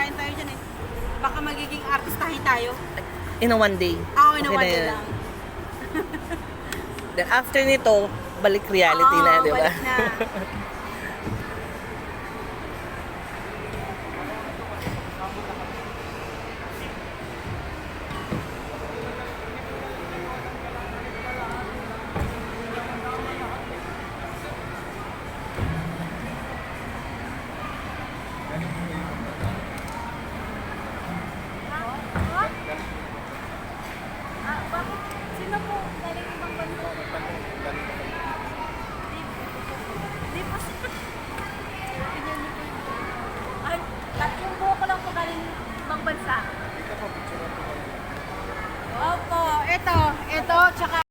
pagkain tayo dyan eh. Baka magiging artistahin tayo. In a one day. Oo, in a Okay one na day yun. lang. Then after nito, balik reality Oo, na, di ba? balik na.